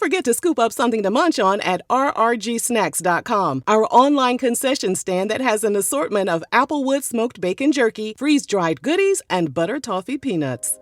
forget to scoop up something to munch on at rrgsnacks.com, our online concession stand that has an assortment of Applewood smoked bacon jerky, freeze-dried goodies, and butter toffee peanuts.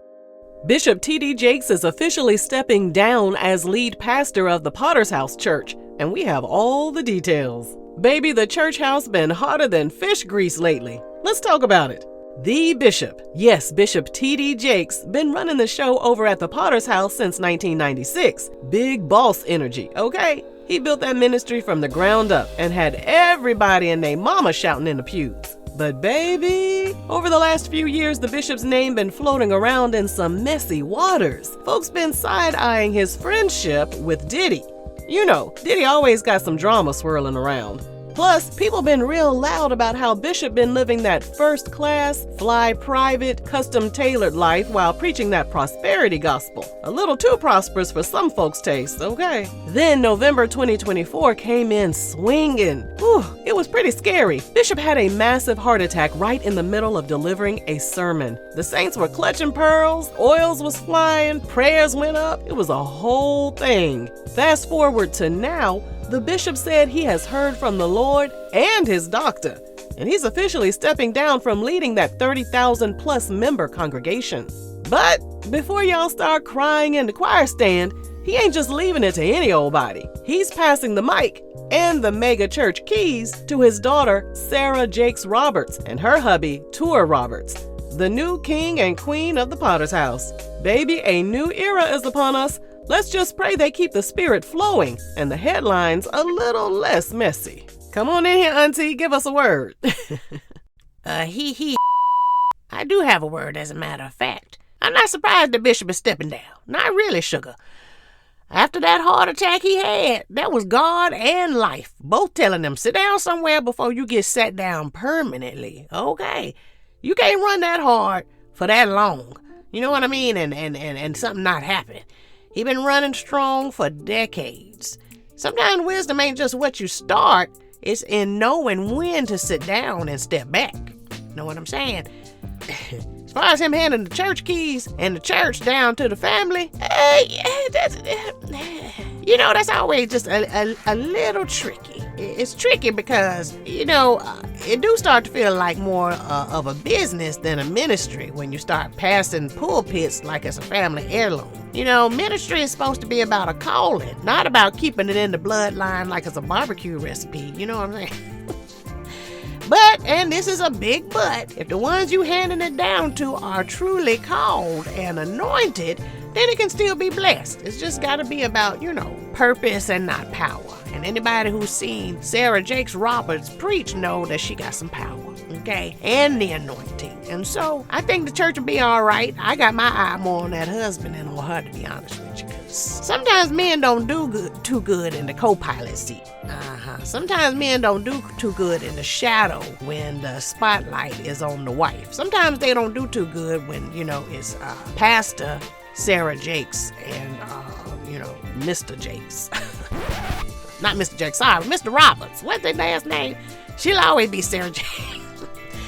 Bishop T.D. Jakes is officially stepping down as lead pastor of the Potter's House Church, and we have all the details. Baby, the church house been hotter than fish grease lately. Let's talk about it. The bishop, yes, Bishop T.D. Jakes, been running the show over at the Potter's House since 1996. Big boss energy, okay? He built that ministry from the ground up and had everybody and their mama shouting in the pews. But baby, over the last few years, the bishop's name been floating around in some messy waters. Folks been side-eyeing his friendship with Diddy. You know, Diddy always got some drama swirling around. Plus, people been real loud about how Bishop been living that first-class, fly-private, custom-tailored life while preaching that prosperity gospel. A little too prosperous for some folks' taste, okay? Then November 2024 came in swinging. Whew, it was pretty scary. Bishop had a massive heart attack right in the middle of delivering a sermon. The saints were clutching pearls, oils was flying, prayers went up. It was a whole thing. Fast forward to now, the bishop said he has heard from the Lord and his doctor, and he's officially stepping down from leading that 30,000 plus member congregation. But before y'all start crying in the choir stand, he ain't just leaving it to any old body. He's passing the mic and the Megachurch keys to his daughter, Sarah Jakes Roberts, and her hubby, Tour Roberts, the new king and queen of the Potter's House. Baby, a new era is upon us. Let's just pray they keep the spirit flowing and the headlines a little less messy. Come on in here, Auntie, give us a word. I do have a word, as a matter of fact. I'm not surprised the bishop is stepping down. Not really, sugar. After that heart attack he had, that was God and life, both telling him, sit down somewhere before you get sat down permanently, okay? You can't run that hard for that long, you know what I mean, and something not happen. He been running strong for decades. Sometimes wisdom ain't just what you start, it's in knowing when to sit down and step back. Know what I'm saying? As far as him handing the church keys and the church down to the family, that's always just a little tricky. It's tricky because, it do start to feel like more of a business than a ministry when you start passing pulpits like it's a family heirloom. Ministry is supposed to be about a calling, not about keeping it in the bloodline like it's a barbecue recipe. You know what I'm saying? But, and this is a big but, if the ones you handing it down to are truly called and anointed, then it can still be blessed. It's just got to be about, purpose and not power. And anybody who's seen Sarah Jakes Roberts preach know that she got some power, okay? And the anointing. And so I think the church will be all right. I got my eye more on that husband than on her, to be honest with you. Because sometimes men don't do too good in the co-pilot seat. Sometimes men don't do too good in the shadow when the spotlight is on the wife. Sometimes they don't do too good when, it's Pastor Sarah Jakes and, Mr. Jakes. Not Mr. Jakes, sorry, Mr. Roberts. What's their last name? She'll always be Sarah Jakes.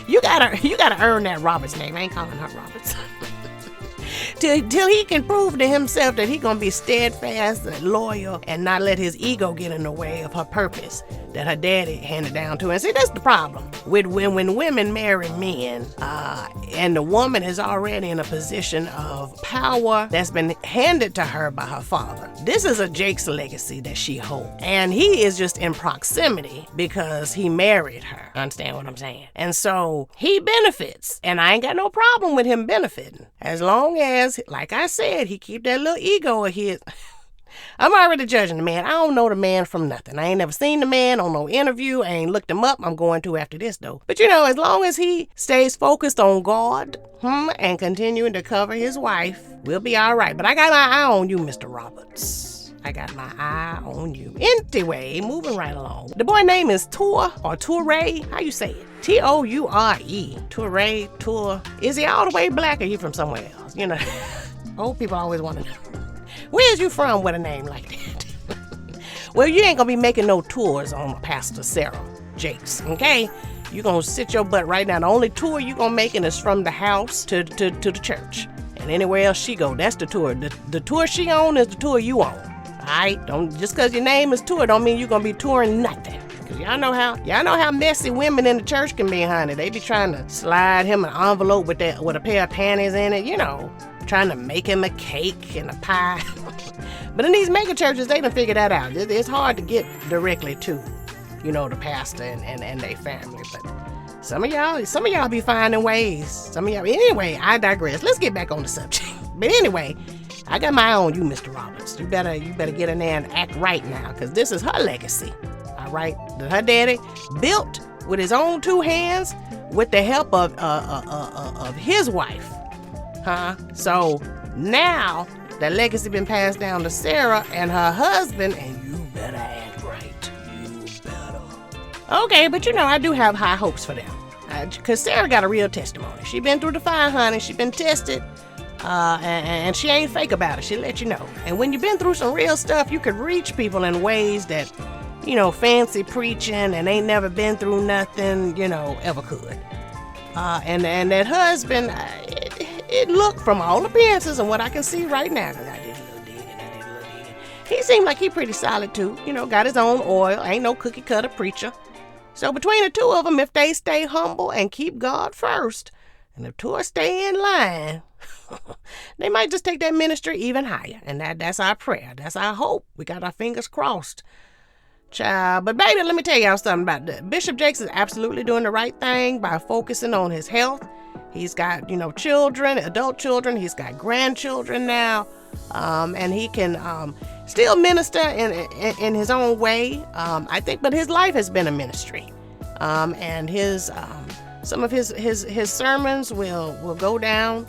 You gotta earn that Roberts name. I ain't calling her Roberts. Till he can prove to himself that he gonna be steadfast and loyal and not let his ego get in the way of her purpose that her daddy handed down to her. And see, that's the problem with when women marry men, and the woman is already in a position of power that's been handed to her by her father. This is a Jakes legacy that she holds, and he is just in proximity because he married her. Understand what I'm saying? And so he benefits, and I ain't got no problem with him benefiting as long as, like I said, he keep that little ego of his. I'm already judging the man. I don't know the man from nothing. I ain't never seen the man on no interview. I ain't looked him up. I'm going to after this, though. But, as long as he stays focused on God and continuing to cover his wife, we'll be all right. But I got my eye on you, Mr. Roberts. I got my eye on you. Anyway, moving right along. The boy name is Toure or Toure. How you say it? Toure. Toure. Is he all the way black or he from somewhere else? Old people always want to know. Where's you from with a name like that? Well, you ain't gonna be making no tours on Pastor Sarah Jakes, okay? You gonna sit your butt right now. The only tour you gonna make is from the house to the church. And anywhere else she go, that's the tour. The tour she on is the tour you on. right? Don't just because your name is tour don't mean you're gonna be touring nothing. Cause y'all know how messy women in the church can be, honey. They be trying to slide him an envelope with a pair of panties in it, trying to make him a cake and a pie. But in these mega churches, they done figure that out. It's hard to get directly to, the pastor and their family. But some of y'all be finding ways. Anyway, I digress. Let's get back on the subject. But anyway, I got my eye on you, Mr. Roberts. You better get in there and act right now, because this is her legacy. All right, that her daddy built with his own 2 hands with the help of his wife. So now the legacy been passed down to Sarah and her husband, and you better act right. You better. Okay, but I do have high hopes for them. Because Sarah got a real testimony. She been through the fire, honey. She been tested. And she ain't fake about it. She'll let you know. And when you've been through some real stuff, you could reach people in ways that, fancy preaching and ain't never been through nothing, ever could. And that husband, it looked from all appearances and what I can see right now, because I did a little digging. He seemed like he pretty solid too. Got his own oil. Ain't no cookie cutter preacher. So between the 2 of them, if they stay humble and keep God first, and if tour stay in line, they might just take that ministry even higher. And that's our prayer. That's our hope. We got our fingers crossed. Child, but baby, let me tell y'all something about that. Bishop Jakes is absolutely doing the right thing by focusing on his health. He's got, children, adult children. He's got grandchildren now. And he can still minister in his own way. I think, but his life has been a ministry. And his some of his sermons will go down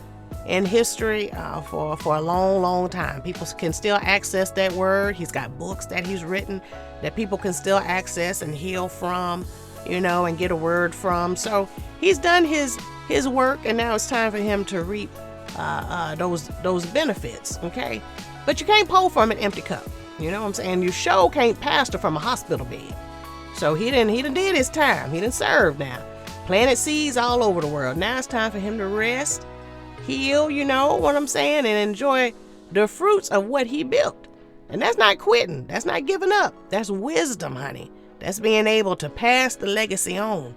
in history for a long, long time. People can still access that word. He's got books that he's written that people can still access and heal from, and get a word from. So he's done his work, and now it's time for him to reap those benefits, okay? But you can't pour from an empty cup, you know what I'm saying? You sure can't pastor from a hospital bed. So he done did his time. He done served now. Planted seeds all over the world. Now it's time for him to rest, heal, you know what I'm saying, and enjoy the fruits of what he built. And that's not quitting. That's not giving up. That's wisdom, honey. That's being able to pass the legacy on.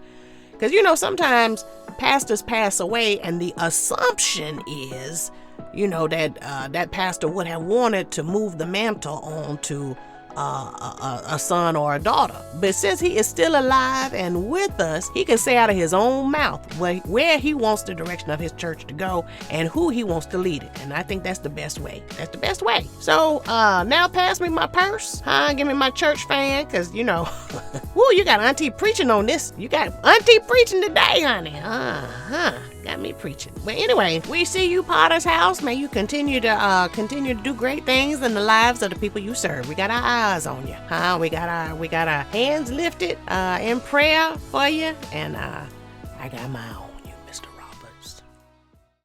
Because, sometimes pastors pass away and the assumption is, that pastor would have wanted to move the mantle on to a son or a daughter. But since he is still alive and with us, he can say out of his own mouth where he wants the direction of his church to go and who he wants to lead it. And I think that's the best way. That's the best way. So now pass me my purse. Give me my church fan, because, woo, you got auntie preaching on this. You got auntie preaching today, honey. Got me preaching. But anyway, we see you, Potter's House. May you continue to do great things in the lives of the people you serve. We got our eyes on you. We got our hands lifted in prayer for you, and I got my own.